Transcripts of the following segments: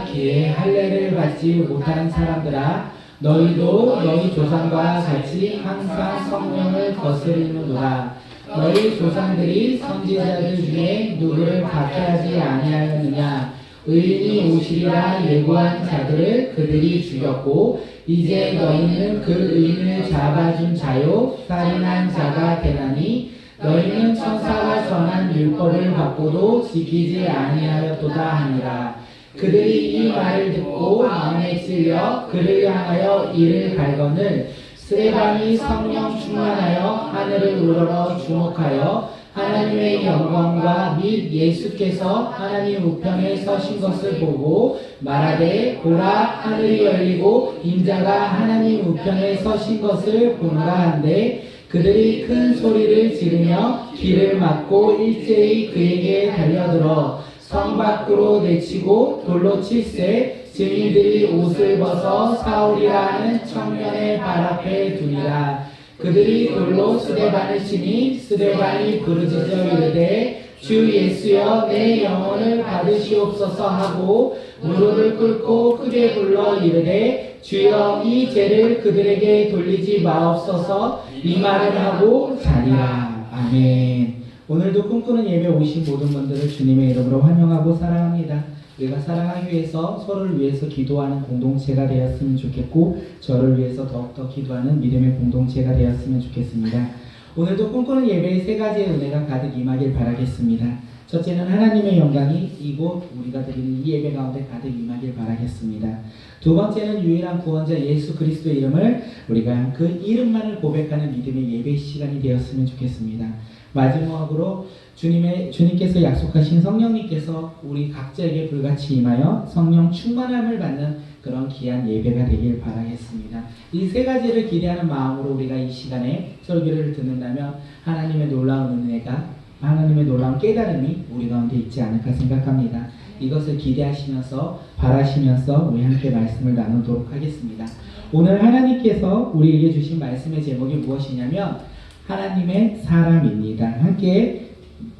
기회에 할례를 받지 못하는 사람들아, 너희도 너희 조상과 같이 항상 성령을 거스리는도다. 너희 조상들이 선지자들 중에 누구를 박해하지 아니하였느냐? 의인이 오시리라 예고한 자들을 그들이 죽였고, 이제 너희는 그 의인을 잡아준 자요 살인한 자가 되나니, 너희는 천사가 전한 율법을 받고도 지키지 아니하였도다 하니라. 그들이 이 말을 듣고 마음에 찔려 그를 향하여 이를 갈거늘 스데반이 성령 충만하여 하늘을 우러러 주목하여 하나님의 영광과 및 예수께서 하나님 우편에 서신 것을 보고 말하되, 보라, 하늘이 열리고 인자가 하나님 우편에 서신 것을 본가 한데, 그들이 큰 소리를 지르며 길을 막고 일제히 그에게 달려들어 성 밖으로 내치고 돌로 칠세, 증인들이 옷을 벗어 사울이라 하는 청년의 발 앞에 두니라. 그들이 돌로 스데반을 치니 스데반이 부르짖어 이르되, 주 예수여 내 영혼을 받으시옵소서 하고 무릎을 꿇고 크게 불러 이르되, 주여 이 죄를 그들에게 돌리지 마옵소서. 이 말을 하고 자리라. 아멘. 오늘도 꿈꾸는 예배 오신 모든 분들을 주님의 이름으로 환영하고 사랑합니다. 우리가 사랑하기 위해서 서로를 위해서 기도하는 공동체가 되었으면 좋겠고, 저를 위해서 더욱더 기도하는 믿음의 공동체가 되었으면 좋겠습니다. 오늘도 꿈꾸는 예배에 세 가지의 은혜가 가득 임하길 바라겠습니다. 첫째는 하나님의 영광이 이곳 우리가 드리는 이 예배 가운데 가득 임하길 바라겠습니다. 두 번째는 유일한 구원자 예수 그리스도의 이름을 우리가 그 이름만을 고백하는 믿음의 예배 시간이 되었으면 좋겠습니다. 마지막으로 주님께서 약속하신 성령님께서 우리 각자에게 불같이 임하여 성령 충만함을 받는 그런 귀한 예배가 되길 바라겠습니다. 이 세 가지를 기대하는 마음으로 우리가 이 시간에 설교를 듣는다면 하나님의 놀라운 은혜가, 하나님의 놀라운 깨달음이 우리 가운데 있지 않을까 생각합니다. 이것을 기대하시면서 바라시면서 우리 함께 말씀을 나누도록 하겠습니다. 오늘 하나님께서 우리에게 주신 말씀의 제목이 무엇이냐면 하나님의 사람입니다. 함께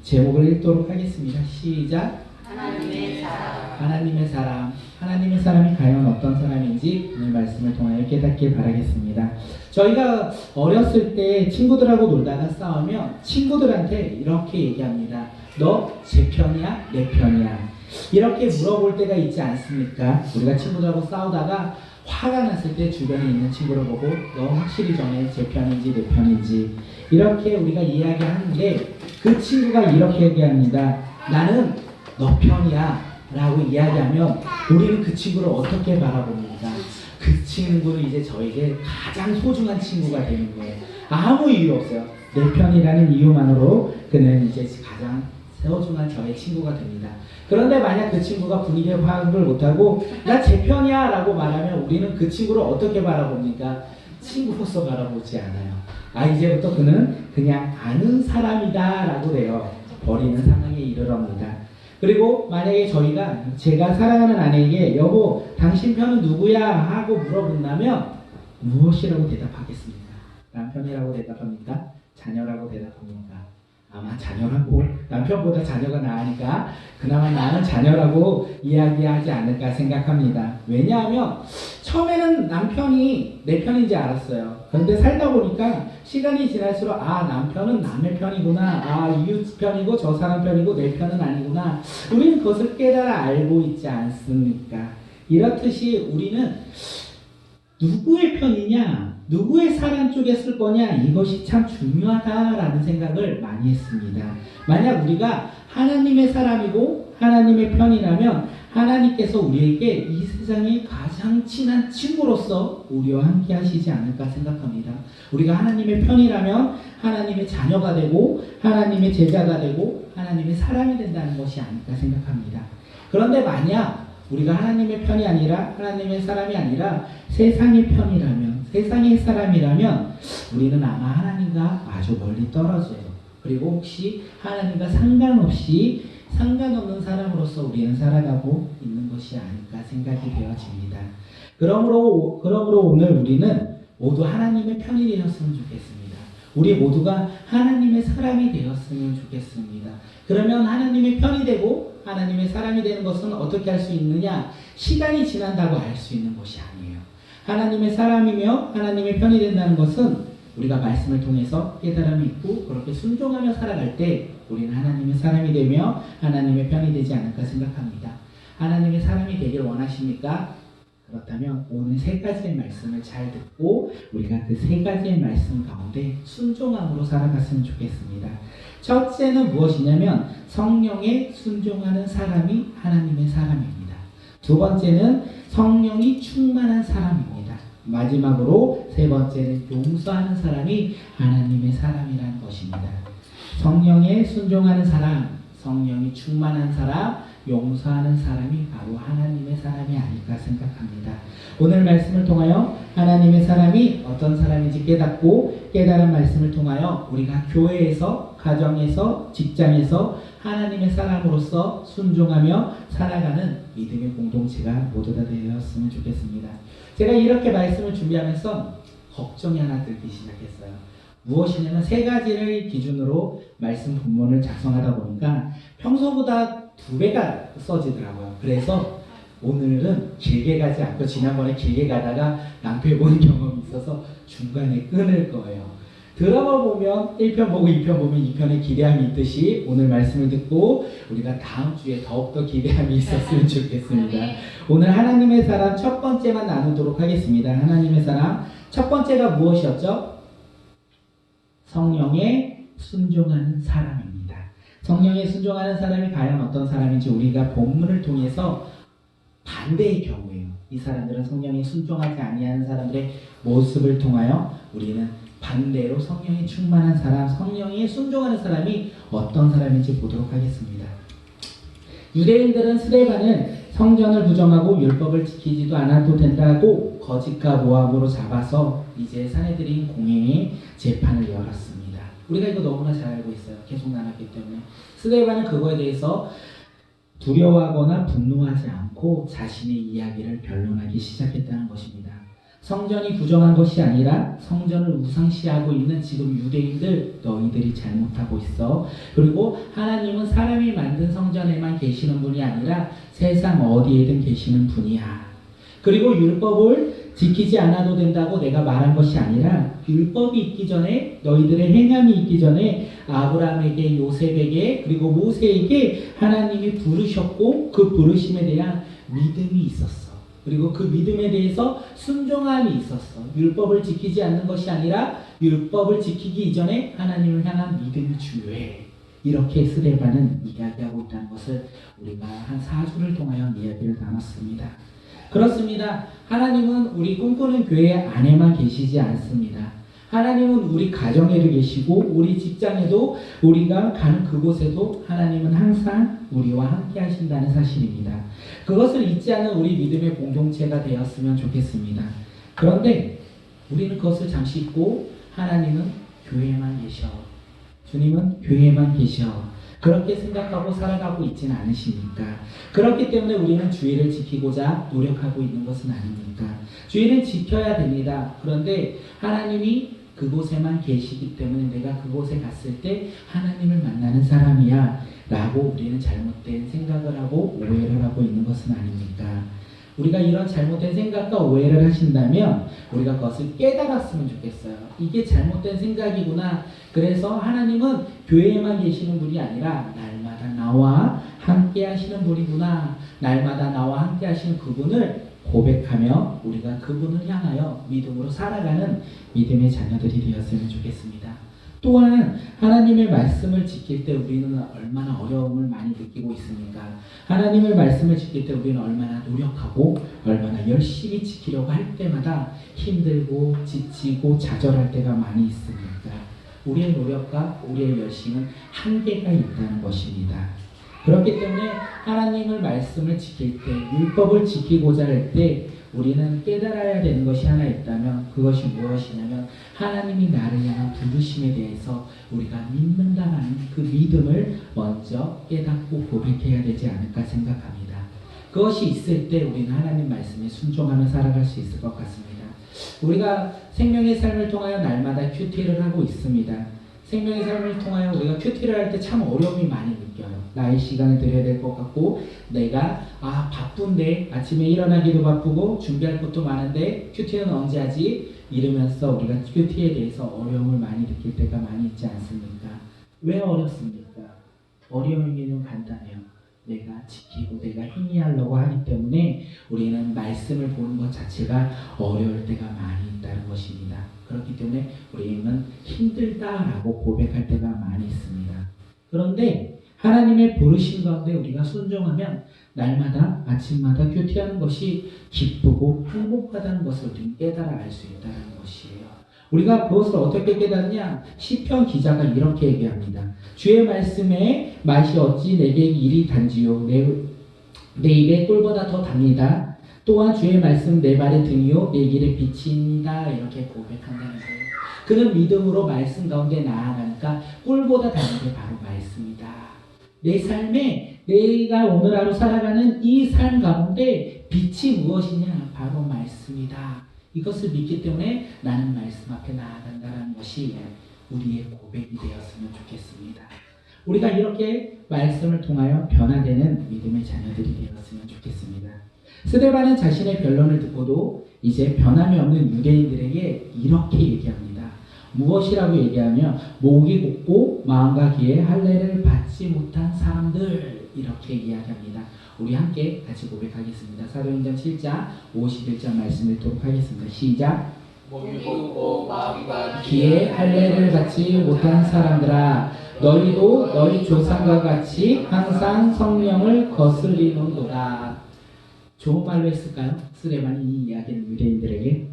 제목을 읽도록 하겠습니다. 시작. 하나님의 사람. 하나님의 사람. 하나님의 사람이 과연 어떤 사람인지 오늘 말씀을 통하여 깨닫길 바라겠습니다. 저희가 어렸을 때 친구들하고 놀다가 싸우면 친구들한테 이렇게 얘기합니다. 너 제 편이야? 내 편이야? 이렇게 물어볼 때가 있지 않습니까? 우리가 친구들하고 싸우다가 화가 났을 때 주변에 있는 친구를 보고 너 확실히 정해, 제 편인지 내 편인지, 이렇게 우리가 이야기하는데 그 친구가 이렇게 얘기합니다. 나는 너 편이야 라고 이야기하면 우리는 그 친구를 어떻게 바라봅니까? 그 친구는 이제 저에게 가장 소중한 친구가 되는 거예요. 아무 이유 없어요. 내 편이라는 이유만으로 그는 이제 가장 소중한 저의 친구가 됩니다. 그런데 만약 그 친구가 분위기에 파악을 못하고 나 제 편이야 라고 말하면 우리는 그 친구를 어떻게 바라봅니까? 친구로서 바라보지 않아요. 이제부터 그는 그냥 아는 사람이다 라고 버리는 상황에 이르럽니다. 그리고 만약에 제가 사랑하는 아내에게 여보 당신 편은 누구야 하고 물어본다면 무엇이라고 대답하겠습니까? 남편이라고 대답합니까? 자녀라고 대답합니까? 아마 자녀라고, 남편보다 자녀가 나으니까 그나마 나는 자녀라고 이야기하지 않을까 생각합니다. 왜냐하면 처음에는 남편이 내 편인지 알았어요. 그런데 살다 보니까 시간이 지날수록 남편은 남의 편이구나, 이웃 편이고 저 사람 편이고 내 편은 아니구나, 우리는 그것을 깨달아 알고 있지 않습니까? 이렇듯이 우리는 누구의 편이냐, 누구의 사람 쪽에 쓸 거냐, 이것이 참 중요하다라는 생각을 많이 했습니다. 만약 우리가 하나님의 사람이고 하나님의 편이라면 하나님께서 우리에게 이 세상의 가장 친한 친구로서 우리와 함께 하시지 않을까 생각합니다. 우리가 하나님의 편이라면 하나님의 자녀가 되고 하나님의 제자가 되고 하나님의 사람이 된다는 것이 아닐까 생각합니다. 그런데 만약 우리가 하나님의 편이 아니라, 하나님의 사람이 아니라 세상의 편이라면, 세상의 사람이라면 우리는 아마 하나님과 아주 멀리 떨어져요. 그리고 혹시 하나님과 상관없는 사람으로서 우리는 살아가고 있는 것이 아닐까 생각이 되어집니다. 그러므로 오늘 우리는 모두 하나님의 편이 되었으면 좋겠습니다. 우리 모두가 하나님의 사람이 되었으면 좋겠습니다. 그러면 하나님의 편이 되고 하나님의 사람이 되는 것은 어떻게 할 수 있느냐? 시간이 지난다고 알 수 있는 것이 아니에요. 하나님의 사람이며 하나님의 편이 된다는 것은 우리가 말씀을 통해서 깨달음이 있고 그렇게 순종하며 살아갈 때 우리는 하나님의 사람이 되며 하나님의 편이 되지 않을까 생각합니다. 하나님의 사람이 되길 원하십니까? 그렇다면 오늘 세 가지의 말씀을 잘 듣고 우리가 그 세 가지의 말씀 가운데 순종함으로 살아갔으면 좋겠습니다. 첫째는 무엇이냐면 성령에 순종하는 사람이 하나님의 사람입니다. 두 번째는 성령이 충만한 사람입니다. 마지막으로 세 번째는 용서하는 사람이 하나님의 사람이라는 것입니다. 성령에 순종하는 사람, 성령이 충만한 사람, 용서하는 사람이 바로 하나님의 사람이 아닐까 생각합니다. 오늘 말씀을 통하여 하나님의 사람이 어떤 사람인지 깨닫고 깨달은 말씀을 통하여 우리가 교회에서, 가정에서, 직장에서 하나님의 사람으로서 순종하며 살아가는 믿음의 공동체가 모두 다 되었으면 좋겠습니다. 제가 이렇게 말씀을 준비하면서 걱정이 하나 들기 시작했어요. 무엇이냐면 세 가지를 기준으로 말씀 본문을 작성하다 보니까 평소보다 2배가 써지더라고요. 그래서 오늘은 길게 가지 않고 지난번에 길게 가다가 낭패 본 경험이 있어서 중간에 끊을 거예요. 드라마 보면 1편 보고 2편 보면 2편에 기대함이 있듯이 오늘 말씀을 듣고 우리가 다음 주에 더욱더 기대함이 있었으면 좋겠습니다. 오늘 하나님의 사람 첫 번째만 나누도록 하겠습니다. 하나님의 사람 첫 번째가 무엇이었죠? 성령에 순종하는 사람입니다. 성령에 순종하는 사람이 과연 어떤 사람인지 우리가 본문을 통해서 반대의 경우에요. 이 사람들은 성령에 순종하지 아니하는 사람들의 모습을 통하여 우리는 반대로 성령에 충만한 사람, 성령에 순종하는 사람이 어떤 사람인지 보도록 하겠습니다. 유대인들은 스데반을 성전을 부정하고 율법을 지키지도 않아도 된다고 거짓과 모함으로 잡아서 이제 사내들인 공회에 재판을 열었습니다. 우리가 이거 너무나 잘 알고 있어요. 계속 나눴기 때문에. 스데반은 그거에 대해서 두려워하거나 분노하지 않고 자신의 이야기를 변론하기 시작했다는 것입니다. 성전이 부정한 것이 아니라 성전을 우상시하고 있는 지금 유대인들 너희들이 잘못하고 있어. 그리고 하나님은 사람이 만든 성전에만 계시는 분이 아니라 세상 어디에든 계시는 분이야. 그리고 율법을 지키지 않아도 된다고 내가 말한 것이 아니라 율법이 있기 전에 너희들의 행함이 있기 전에 아브라함에게 요셉에게 그리고 모세에게 하나님이 부르셨고 그 부르심에 대한 믿음이 있었어. 그리고 그 믿음에 대해서 순종함이 있었어. 율법을 지키지 않는 것이 아니라 율법을 지키기 이전에 하나님을 향한 믿음이 중요해. 이렇게 스데반은 이야기하고 있다는 것을 우리가 한 4주를 통하여 이야기를 나눴습니다. 그렇습니다. 하나님은 우리 꿈꾸는 교회 안에만 계시지 않습니다. 하나님은 우리 가정에도 계시고 우리 직장에도 우리가 가는 그곳에도 하나님은 항상 우리와 함께 하신다는 사실입니다. 그것을 잊지 않은 우리 믿음의 공동체가 되었으면 좋겠습니다. 그런데 우리는 그것을 잠시 잊고 하나님은 교회에만 계셔. 주님은 교회에만 계셔. 그렇게 생각하고 살아가고 있지는 않으십니까? 그렇기 때문에 우리는 주의를 지키고자 노력하고 있는 것은 아닙니까? 주의를 지켜야 됩니다. 그런데 하나님이 그곳에만 계시기 때문에 내가 그곳에 갔을 때 하나님을 만나는 사람이야 라고 우리는 잘못된 생각을 하고 오해를 하고 있는 것은 아닙니까? 우리가 이런 잘못된 생각과 오해를 하신다면 우리가 그것을 깨달았으면 좋겠어요. 이게 잘못된 생각이구나. 그래서 하나님은 교회에만 계시는 분이 아니라 날마다 나와 함께 하시는 분이구나. 날마다 나와 함께 하시는 그분을 고백하며 우리가 그분을 향하여 믿음으로 살아가는 믿음의 자녀들이 되었으면 좋겠습니다. 또한 하나님의 말씀을 지킬 때 우리는 얼마나 어려움을 많이 느끼고 있습니까? 하나님의 말씀을 지킬 때 우리는 얼마나 노력하고 얼마나 열심히 지키려고 할 때마다 힘들고 지치고 좌절할 때가 많이 있습니까? 우리의 노력과 우리의 열심은 한계가 있다는 것입니다. 그렇기 때문에 하나님의 말씀을 지킬 때, 율법을 지키고자 할 때 우리는 깨달아야 되는 것이 하나 있다면 그것이 무엇이냐면 하나님이 나를 향한 부르심에 대해서 우리가 믿는다는 그 믿음을 먼저 깨닫고 고백해야 되지 않을까 생각합니다. 그것이 있을 때 우리는 하나님 말씀에 순종하며 살아갈 수 있을 것 같습니다. 우리가 생명의 삶을 통하여 날마다 큐티를 하고 있습니다. 생명의 삶을 통하여 우리가 큐티를 할 때 참 어려움이 많이 느껴요. 나의 시간을 드려야 될 것 같고, 내가 바쁜데 아침에 일어나기도 바쁘고 준비할 것도 많은데 큐티는 언제 하지? 이러면서 우리가 큐티에 대해서 어려움을 많이 느낄 때가 많이 있지 않습니까? 왜 어렵습니까? 어려운 이유는 간단해요. 내가 지키고 내가 행위하려고 하기 때문에 우리는 말씀을 보는 것 자체가 어려울 때가 많이 있다는 것입니다. 그렇기 때문에 우리는 힘들다라고 고백할 때가 많이 있습니다. 그런데 하나님의 부르심 가운데 우리가 순종하면 날마다 아침마다 큐티하는 것이 기쁘고 행복하다는 것을 우리는 깨달아 알 수 있다는 것이에요. 우리가 그것을 어떻게 깨닫냐? 시편 기자가 이렇게 얘기합니다. 주의 말씀에 맛이 어찌 내게 이리 단지요 내 입에 꿀보다 더 답니다. 또한 주의 말씀 내 발의 등이요 내 길의 빛입니다. 이렇게 고백한다는 거예요. 그는 믿음으로 말씀 가운데 나아가니까 꿀보다 담은 게 바로 말씀이다. 내 삶에 내가 오늘 하루 살아가는 이 삶 가운데 빛이 무엇이냐? 바로 말씀이다. 이것을 믿기 때문에 나는 말씀 앞에 나아간다는 것이 우리의 고백이 되었으면 좋겠습니다. 우리가 이렇게 말씀을 통하여 변화되는 믿음의 자녀들이 되었으면 좋겠습니다. 스데반은 자신의 변론을 듣고도 이제 변함이 없는 유대인들에게 이렇게 얘기합니다. 무엇이라고 얘기하며 목이 곧고 마음과 귀에 할례를 받지 못한 사람들, 이렇게 이야기합니다. 우리 함께 같이 고백하겠습니다. 사도행전 7장 51절 말씀 읽도록 하겠습니다. 시작. 목이 곧고 마음과 귀에 할례를 받지 못한 사람들아, 너희도 너희 조상과 같이 항상 성령을 거스리는도다. 좋은 말로 했을까요? 스데반이 이 이야기를 유대인들에게?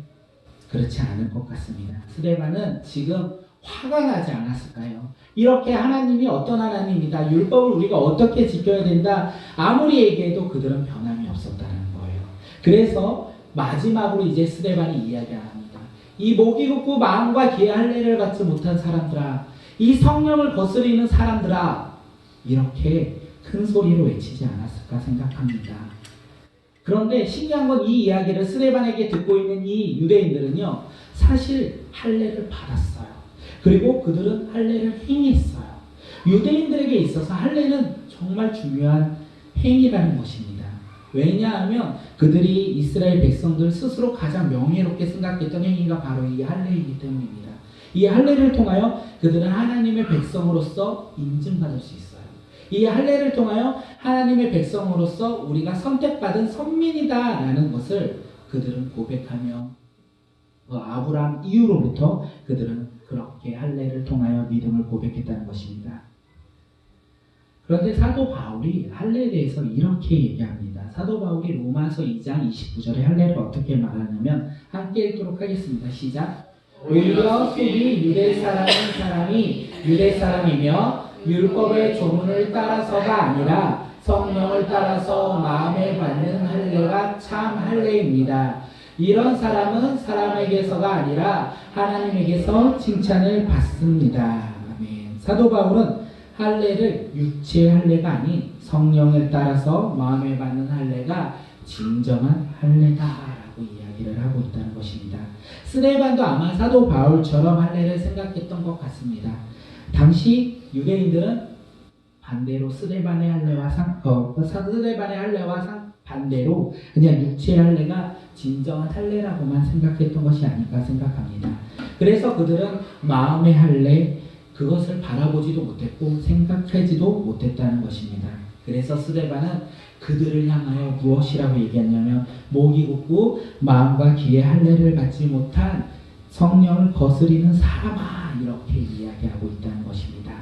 그렇지 않을 것 같습니다. 스데반은 지금 화가 나지 않았을까요? 이렇게 하나님이 어떤 하나님이다, 율법을 우리가 어떻게 지켜야 된다, 아무리 얘기해도 그들은 변함이 없었다는 거예요. 그래서 마지막으로 이제 스데반이 이야기합니다. 이 목이 곧고 마음과 귀에 할례를 받지 못한 사람들아, 이 성령을 거스리는 사람들아, 이렇게 큰 소리로 외치지 않았을까 생각합니다. 그런데 신기한 건 이 이야기를 스데반에게 듣고 있는 이 유대인들은요, 사실 할례를 받았어요. 그리고 그들은 할례를 행했어요. 유대인들에게 있어서 할례는 정말 중요한 행위라는 것입니다. 왜냐하면 그들이 이스라엘 백성들 스스로 가장 명예롭게 생각했던 행위가 바로 이 할례이기 때문입니다. 이 할례를 통하여 그들은 하나님의 백성으로서 인증받을 수 있어요. 이 할례를 통하여 하나님의 백성으로서 우리가 선택받은 선민이다라는 것을 그들은 고백하며 아브라함 이후로부터 그들은 그렇게 할례를 통하여 믿음을 고백했다는 것입니다. 그런데 사도 바울이 할례에 대해서 이렇게 얘기합니다. 사도 바울이 로마서 2장 29절에 할례를 어떻게 말하냐면 함께 읽도록 하겠습니다. 시작. 오히려 속이 유대 사람인 사람이 유대 사람이며 율법의 조문을 따라서가 아니라 성령을 따라서 마음에 받는 할례가 참 할례입니다. 이런 사람은 사람에게서가 아니라 하나님에게서 칭찬을 받습니다. 아멘. 사도 바울은 할례를 육체의 할례가 아닌 성령을 따라서 마음에 받는 할례가 진정한 할례다라고 이야기를 하고 있다는 것입니다. 스데반도 아마 사도 바울처럼 할례를 생각했던 것 같습니다. 당시 유대인들은 반대로 스데반의 할례와 반대로 그냥 육체의 할례가 진정한 할례라고만 생각했던 것이 아닐까 생각합니다. 그래서 그들은 마음의 할례, 그것을 바라보지도 못했고 생각하지도 못했다는 것입니다. 그래서 스데반은 그들을 향하여 무엇이라고 얘기했냐면 목이 곧고 마음과 귀에 할례를 받지 못한 성령을 거스리는 사람아, 이렇게 이야기하고 있다는 것입니다.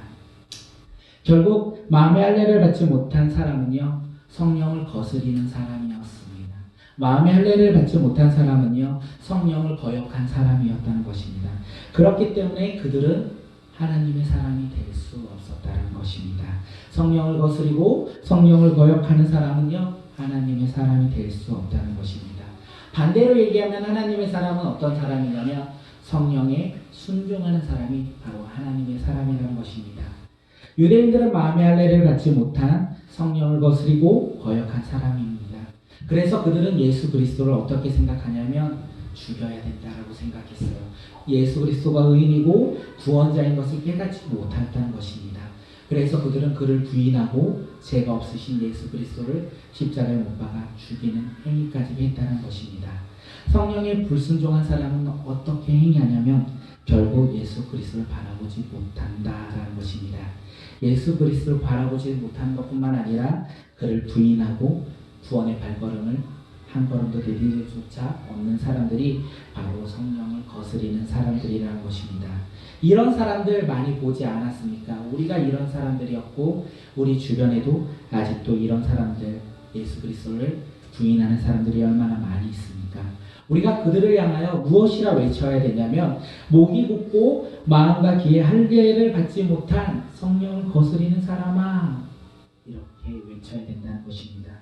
결국 마음의 할례를 받지 못한 사람은요, 성령을 거스리는 사람이었습니다. 마음의 할례를 받지 못한 사람은요, 성령을 거역한 사람이었다는 것입니다. 그렇기 때문에 그들은 하나님의 사람이 될 수 없었다는 것입니다. 성령을 거스리고 성령을 거역하는 사람은요, 하나님의 사람이 될 수 없다는 것입니다. 반대로 얘기하면 하나님의 사람은 어떤 사람이냐면 성령에 순종하는 사람이 바로 하나님의 사람이라는 것입니다. 유대인들은 마음의 할례를 받지 못한 성령을 거스리고 거역한 사람입니다. 그래서 그들은 예수 그리스도를 어떻게 생각하냐면 죽여야 된다라고 생각했어요. 예수 그리스도가 의인이고 구원자인 것을 깨닫지 못했다는 것입니다. 그래서 그들은 그를 부인하고 죄가 없으신 예수 그리스도를 십자가에 못 박아 죽이는 행위까지 했다는 것입니다. 성령에 불순종한 사람은 어떻게 행하냐면 결국 예수 그리스도를 바라보지 못한다라는 것입니다. 예수 그리스도를 바라보지 못하는 것뿐만 아니라 그를 부인하고 구원의 발걸음을 한 걸음도 내디딜 조차 없는 사람들이 바로 성령을 거스리는 사람들이라는 것입니다. 이런 사람들 많이 보지 않았습니까? 우리가 이런 사람들이었고 우리 주변에도 아직도 이런 사람들, 예수 그리스도를 부인하는 사람들이 얼마나 많이 있습니까? 우리가 그들을 향하여 무엇이라 외쳐야 되냐면 목이 굳고 마음과 귀에 할례를 받지 못한 성령을 거스리는 사람아, 이렇게 외쳐야 된다는 것입니다.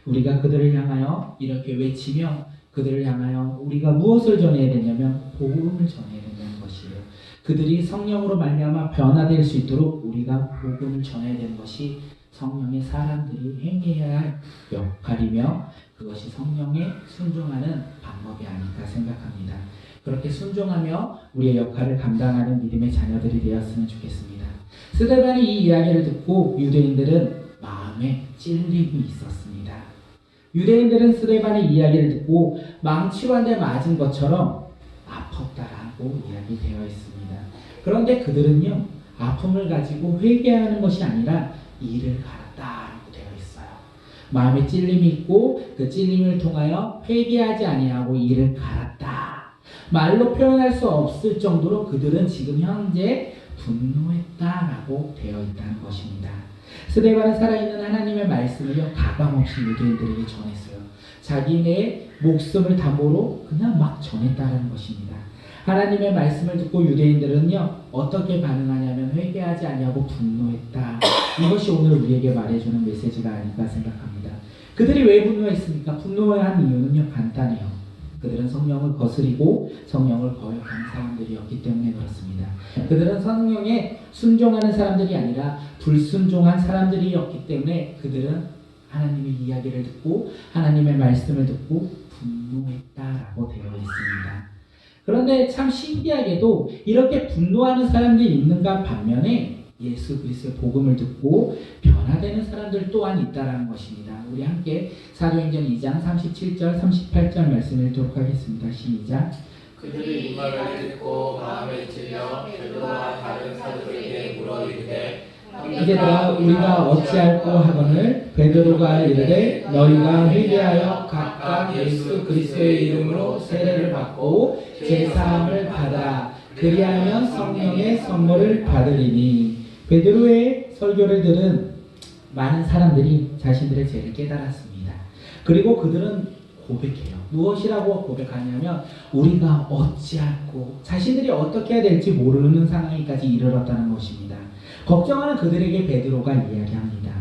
우리가 그들을 향하여 이렇게 외치며 그들을 향하여 우리가 무엇을 전해야 되냐면 복음을 전해야 된다는 것이에요. 그들이 성령으로 말미암아 변화될 수 있도록 우리가 복음을 전해야 되는 것이 성령의 사람들이 행해야 할 역할이며 그것이 성령에 순종하는 방법이 아닐까 생각합니다. 그렇게 순종하며 우리의 역할을 감당하는 믿음의 자녀들이 되었으면 좋겠습니다. 스데반이 이 이야기를 듣고 유대인들은 마음에 찔림이 있었습니다. 유대인들은 스데반의 이야기를 듣고 망치로 한 대 맞은 것처럼 아팠다라고 이야기되어 있습니다. 그런데 그들은요, 아픔을 가지고 회개하는 것이 아니라 이를 갈았다라고 되어 있어요. 마음에 찔림이 있고 그 찔림을 통하여 회개하지 아니하고 이를 갈았다. 말로 표현할 수 없을 정도로 그들은 지금 현재 분노했다라고 되어 있다는 것입니다. 스데반은 살아있는 하나님의 말씀을요 가감없이 유대인들에게 전했어요. 자기네 목숨을 담보로 그냥 막 전했다는 것입니다. 하나님의 말씀을 듣고 유대인들은요 어떻게 반응하냐면 회개하지 아니하고 분노했다. 이것이 오늘 우리에게 말해주는 메시지가 아닐까 생각합니다. 그들이 왜 분노했습니까? 분노한 이유는요 간단해요. 그들은 성령을 거스리고 성령을 거역하는 사람들이었기 때문에 그렇습니다. 그들은 성령에 순종하는 사람들이 아니라 불순종한 사람들이었기 때문에 그들은 하나님의 이야기를 듣고 하나님의 말씀을 듣고 분노했다라고 되어 있습니다. 그런데 참 신기하게도 이렇게 분노하는 사람들이 있는가 반면에 예수 그리스도의 복음을 듣고 변화되는 사람들 또한 있다라는 것입니다. 우리 함께 사도행전 2장 37절 38절 말씀 읽도록 하겠습니다. 시작. 그들이 이 말을 듣고 마음에 찔려 베드로와 다른 사도들에게 물어 이르되 이제들아 우리가 어찌할꼬 하거늘 베드로가 이르되 너희가 회개하여 각각 예수 그리스도의 이름으로 세례를 받고 제사함을 받아 그리하면 성령의 선물을 받으리니. 베드로의 설교를 들은 많은 사람들이 자신들의 죄를 깨달았습니다. 그리고 그들은 고백해요. 무엇이라고 고백하냐면 우리가 어찌할꼬, 자신들이 어떻게 해야 될지 모르는 상황까지 이르렀다는 것입니다. 걱정하는 그들에게 베드로가 이야기합니다.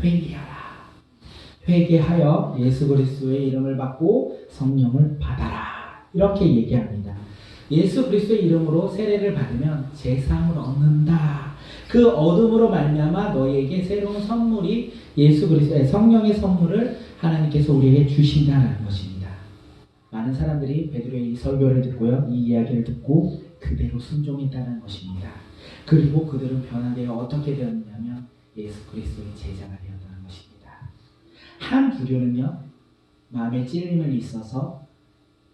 회개하라. 회개하여 예수 그리스도의 이름을 받고 성령을 받아라. 이렇게 얘기합니다. 예수 그리스도의 이름으로 세례를 받으면 제사함을 얻는다. 그 얻음으로 말미암아 너희에게 새로운 선물이 예수 그리스도의 성령의 선물을 하나님께서 우리에게 주신다는 것입니다. 많은 사람들이 베드로의 이 설교를 듣고요, 이 이야기를 듣고 그대로 순종했다는 것입니다. 그리고 그들은 변화되어 어떻게 되었냐면 예수 그리스도의 제자가 되었다는 것입니다. 한 부류는요, 마음에 찔림을 있어서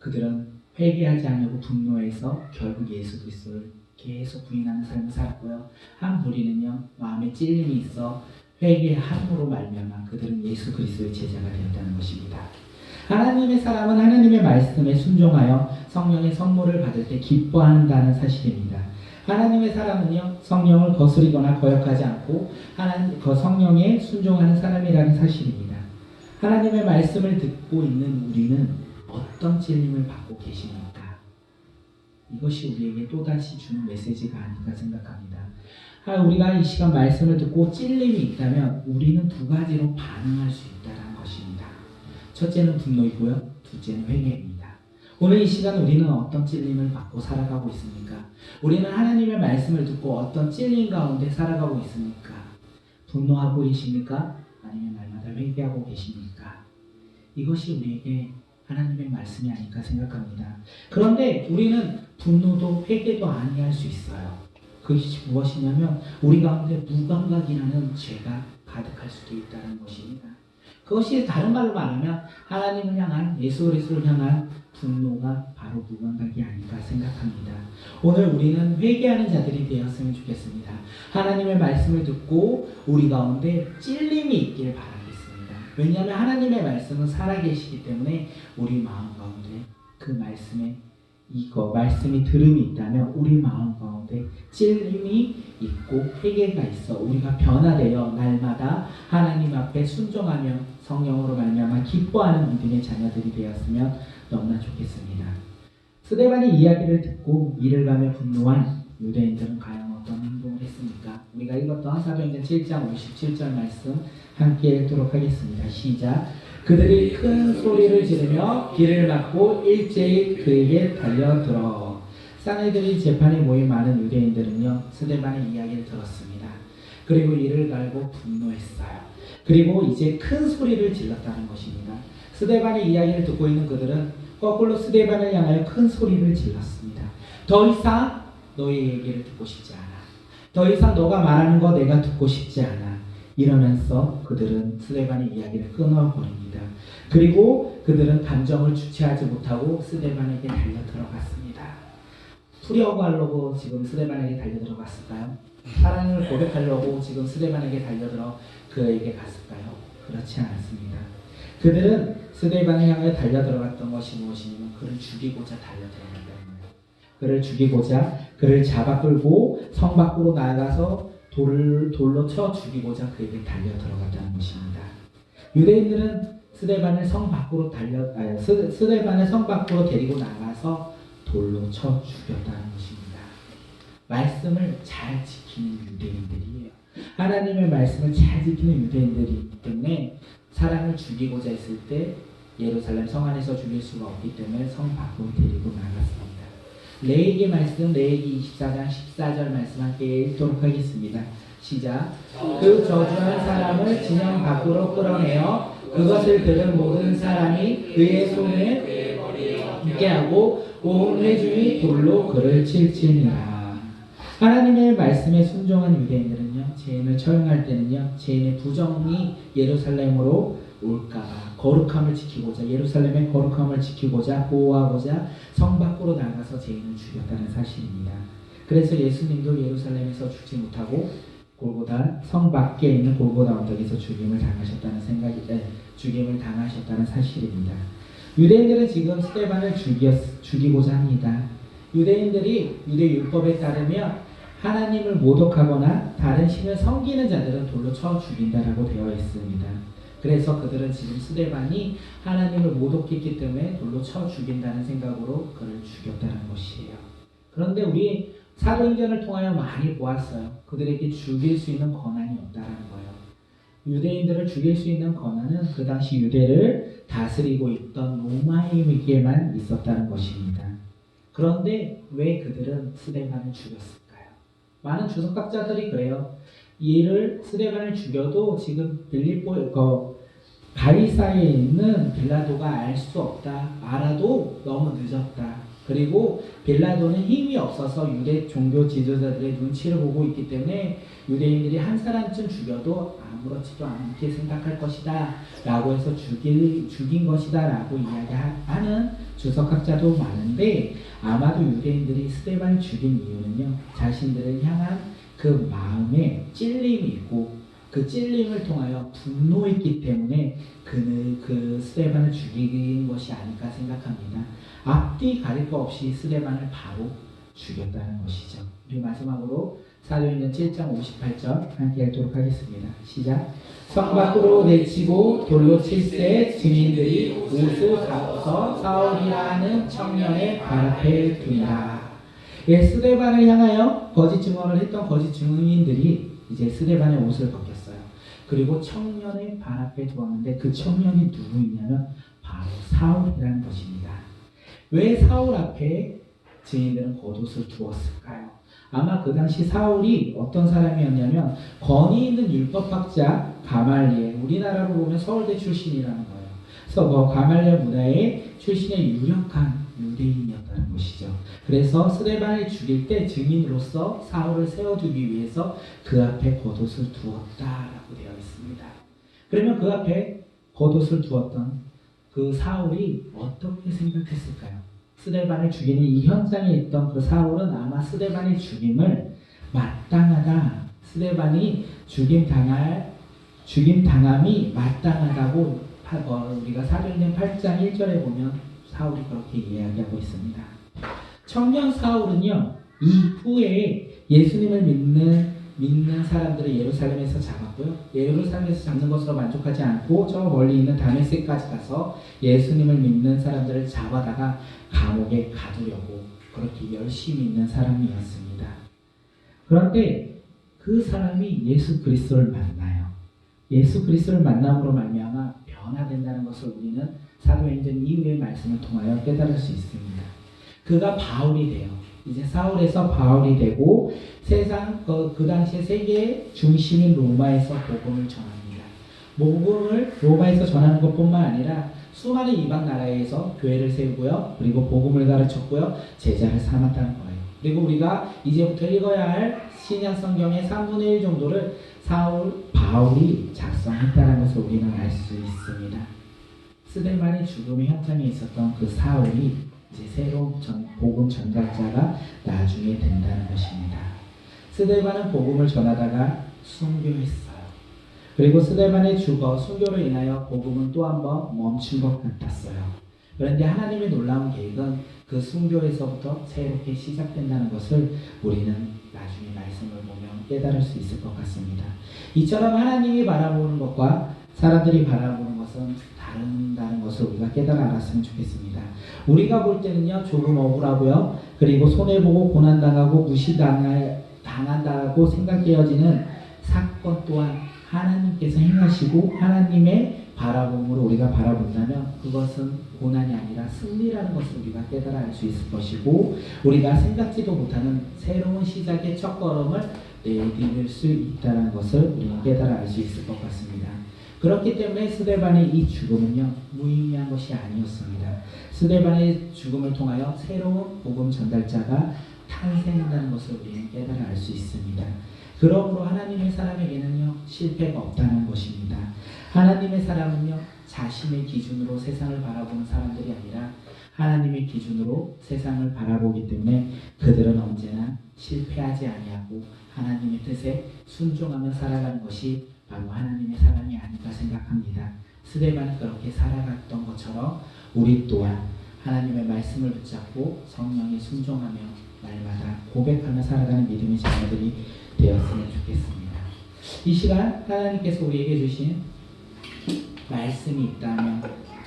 그들은 회개하지 않으려고 분노해서 결국 예수 그리스도를 계속 부인하는 삶을 살았고요. 한 무리는요 마음에 찔림이 있어 회개함으로 말미암아 그들은 예수 그리스도의 제자가 되었다는 것입니다. 하나님의 사람은 하나님의 말씀에 순종하여 성령의 선물을 받을 때 기뻐한다는 사실입니다. 하나님의 사람은요 성령을 거스리거나 거역하지 않고 하나님 그 성령에 순종하는 사람이라는 사실입니다. 하나님의 말씀을 듣고 있는 우리는 어떤 찔림을 받고 계십니까? 이것이 우리에게 또다시 주는 메시지가 아닐까 생각합니다. 우리가 이 시간 말씀을 듣고 찔림이 있다면 우리는 두 가지로 반응할 수 있다는 것입니다. 첫째는 분노이고요. 둘째는 회개입니다. 오늘 이 시간 우리는 어떤 찔림을 받고 살아가고 있습니까? 우리는 하나님의 말씀을 듣고 어떤 찔림 가운데 살아가고 있습니까? 분노하고 계십니까? 아니면 날마다 회개하고 계십니까? 이것이 우리에게 하나님의 말씀이 아닐까 생각합니다. 그런데 우리는 분노도 회개도 아니할 수 있어요. 그것이 무엇이냐면 우리 가운데 무감각이라는 죄가 가득할 수도 있다는 것입니다. 그것이 다른 말로 말하면 하나님을 향한 예수 그리스도를 향한 분노가 바로 무감각이 아닌가 생각합니다. 오늘 우리는 회개하는 자들이 되었으면 좋겠습니다. 하나님의 말씀을 듣고 우리 가운데 찔림이 있길 바라겠습니다. 왜냐하면 하나님의 말씀은 살아계시기 때문에 우리 마음 가운데 그 말씀이 들음이 있다면 우리 마음 가운데 찔림이 있고 회개가 있어 우리가 변화되어 날마다 하나님 앞에 순종하며 성령으로 말미암아 기뻐하는 믿음의 자녀들이 되었으면 너무나 좋겠습니다. 스데반의 이야기를 듣고 이를 가며 분노한 유대인들은 과연 어떤 행동을 했습니까? 우리가 읽었던 사도행전 7장 57절 말씀 함께 읽도록 하겠습니다. 시작. 그들이 큰 소리를 지르며 길을 막고 일제히 그에게 달려들어. 사내들이 재판에 모인 많은 유대인들은요 스데반의 이야기를 들었습니다. 그리고 이를 갈고 분노했어요. 그리고 이제 큰 소리를 질렀다는 것입니다. 스데반의 이야기를 듣고 있는 그들은 거꾸로 스데반을 향하여 큰 소리를 질렀습니다. 더 이상 너의 얘기를 듣고 싶지 않아. 더 이상 너가 말하는 거 내가 듣고 싶지 않아. 이러면서 그들은 스데반의 이야기를 끊어버립니다. 그리고 그들은 감정을 주체하지 못하고 스데반에게 달려 들어갔습니다. 풀이하고 하려고 지금 스데반에게 달려 들어갔을까요? 사랑을 고백하려고 지금 스데반에게 달려들어 그에게 갔을까요? 그렇지 않았습니다. 그들은 스데반을 향해 달려 들어갔던 것이 무엇이냐면 그를 죽이고자 달려 들어갔다는 거예요. 그를 죽이고자 그를 잡아 끌고 성 밖으로 나가서 돌로 쳐 죽이고자 그에게 달려 들어갔다는 것입니다. 유대인들은 스데반을 성 밖으로 데리고 나가서 돌로 쳐 죽였다는 것입니다. 말씀을 잘 지키는 유대인들이에요. 하나님의 말씀을 잘 지키는 유대인들이기 때문에 사람을 죽이고자 했을 때 예루살렘 성 안에서 죽일 수가 없기 때문에 성 밖으로 데리고 나갔습니다. 레위기 말씀, 레위기 24장 14절 말씀 함께 읽도록 하겠습니다. 시작. 그 저주한 사람을 진영 밖으로 끌어내어 그것을 들은 모든 사람이 그의 손에 있게 하고 온 회중이 돌로 그를 칠지니라. 하나님의 말씀에 순종한 유대인들은요 죄인을 처형할 때는요 죄인의 부정이 예루살렘으로 올까봐 거룩함을 지키고자 예루살렘의 거룩함을 지키고자 보호하고자 성 밖으로 나가서 죄인을 죽였다는 사실입니다. 그래서 예수님도 예루살렘에서 죽지 못하고 골고다 성 밖에 있는 골고다 언덕에서 죽임을 당하셨다는 사실입니다. 유대인들은 지금 스데반을 죽이고자 합니다. 유대인들이 유대 율법에 따르면 하나님을 모독하거나 다른 신을 섬기는 자들은 돌로 쳐 죽인다라고 되어 있습니다. 그래서 그들은 지금 스데반이 하나님을 모독했기 때문에 돌로 쳐 죽인다는 생각으로 그를 죽였다는 것이에요. 그런데 우리 사도행전을 통하여 많이 보았어요. 그들에게 죽일 수 있는 권한이 없다는 거예요. 유대인들을 죽일 수 있는 권한은 그 당시 유대를 다스리고 있던 로마에게만 있었다는 것입니다. 그런데 왜 그들은 스데반을 죽였을까요? 많은 주석학자들이 그래요. 이를 스데반을 죽여도 지금 가이사에 있는 빌라도가 알 수 없다. 알아도 너무 늦었다. 그리고 빌라도는 힘이 없어서 유대 종교 지도자들의 눈치를 보고 있기 때문에 유대인들이 한 사람쯤 죽여도 아무렇지도 않게 생각할 것이다 라고 해서 죽인 것이다 라고 이야기하는 주석학자도 많은데 아마도 유대인들이 스데반을 죽인 이유는요 자신들을 향한 그 마음에 찔림이 있고 그 찔림을 통하여 분노했기 때문에 그 스데반을 죽인 것이 아닐까 생각합니다. 앞뒤 가릴 거 없이 스데반을 바로 죽였다는 것이죠. 우리 마지막으로 사도행전 7장 58절 함께 읽도록 하겠습니다. 시작. 성 밖으로 내치고 돌로 칠세 증인들이 옷을 가서 사울이라 하는 청년의 발 앞에 두니라. 스데반을 향하여 거짓 증언을 했던 거짓 증인들이 이제 스데반의 옷을 벗겼어요. 그리고 청년의 발 앞에 두었는데 그 청년이 누구이냐면 바로 사울이라는 것입니다. 왜 사울 앞에 증인들은 겉옷을 두었을까요? 아마 그 당시 사울이 어떤 사람이었냐면 권위 있는 율법학자 가말리엘, 우리나라로 보면 서울대 출신이라는 거예요. 서거 가말리엘 문화의 출신의 유력한 유대인이었다는 것이죠. 그래서 스데반을 죽일 때 증인으로서 사울을 세워두기 위해서 그 앞에 겉옷을 두었다라고 되어 있습니다. 그러면 그 앞에 겉옷을 두었던 그 사울이 어떻게 생각했을까요? 스데반을 죽이는 이 현장에 있던 그 사울은 아마 스데반의 죽임을 마땅하다, 스데반이 죽임당함이 마땅하다고 우리가 사도행전 8장 1절에 보면 사울이 그렇게 이야기하고 있습니다. 청년 사울은요, 이후에 예수님을 믿는 사람들을 예루살렘에서 잡았고요. 예루살렘에서 잡는 것으로 만족하지 않고 저 멀리 있는 다메섹까지 가서 예수님을 믿는 사람들을 잡아다가 감옥에 가두려고 그렇게 열심히 있는 사람이었습니다. 그런데 그 사람이 예수 그리스도를 만나요. 예수 그리스도를 만남으로 말미암아 변화된다는 것을 우리는 사도행전 이후의 말씀을 통하여 깨달을 수 있습니다. 그가 바울이 돼요. 이제 사울에서 바울이 되고 세상 그 당시에 세계 중심인 로마에서 복음을 전합니다. 복음을 로마에서 전하는 것뿐만 아니라 수많은 이방 나라에서 교회를 세우고요. 그리고 복음을 가르쳤고요. 제자를 삼았다는 거예요. 그리고 우리가 이제부터 읽어야 할 신약 성경의 3분의 1 정도를 바울이 작성했다는 것을 우리는 알 수 있습니다. 스데반의 죽음의 현장에 있었던 그 사울이 이제 새로운 복음 전달자가 나중에 된다는 것입니다. 스데반은 복음을 전하다가 순교했어요. 그리고 스데반의 순교로 인하여 복음은 또 한 번 멈춘 것 같았어요. 그런데 하나님의 놀라운 계획은 그 순교에서부터 새롭게 시작된다는 것을 우리는 나중에 말씀을 보면 깨달을 수 있을 것 같습니다. 이처럼 하나님이 바라보는 것과 사람들이 바라보는 것은 다른다는 것을 우리가 깨달아 알았으면 좋겠습니다. 우리가 볼 때는요, 조금 억울하고요, 그리고 손해보고 고난당하고 무시당한다고 생각되어지는 사건 또한 하나님께서 행하시고 하나님의 바라봄으로 우리가 바라본다면 그것은 고난이 아니라 승리라는 것을 우리가 깨달아 알 수 있을 것이고, 우리가 생각지도 못하는 새로운 시작의 첫걸음을 내디딜 수 있다는 것을 우리가 깨달아 알 수 있을 것 같습니다. 그렇기 때문에 스데반의 이 죽음은요, 무의미한 것이 아니었습니다. 스데반의 죽음을 통하여 새로운 복음 전달자가 탄생한다는 것을 우리는 깨달아 알 수 있습니다. 그러므로 하나님의 사람에게는요, 실패가 없다는 것입니다. 하나님의 사람은요, 자신의 기준으로 세상을 바라보는 사람들이 아니라 하나님의 기준으로 세상을 바라보기 때문에 그들은 언제나 실패하지 아니하고 하나님의 뜻에 순종하며 살아가는 것이 바로 하나님의 사람이 아닐까 생각합니다. 스데반이 그렇게 살아갔던 것처럼 우리 또한 하나님의 말씀을 붙잡고 성령에 순종하며 날마다 고백하며 살아가는 믿음의 자녀들이 되었으면 좋겠습니다. 이 시간 하나님께서 우리에게 주신 말씀이 있다면,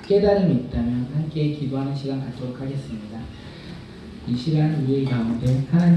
깨달음이 있다면 함께 기도하는 시간 갖도록 하겠습니다. 이 시간 우리 가운데 하나님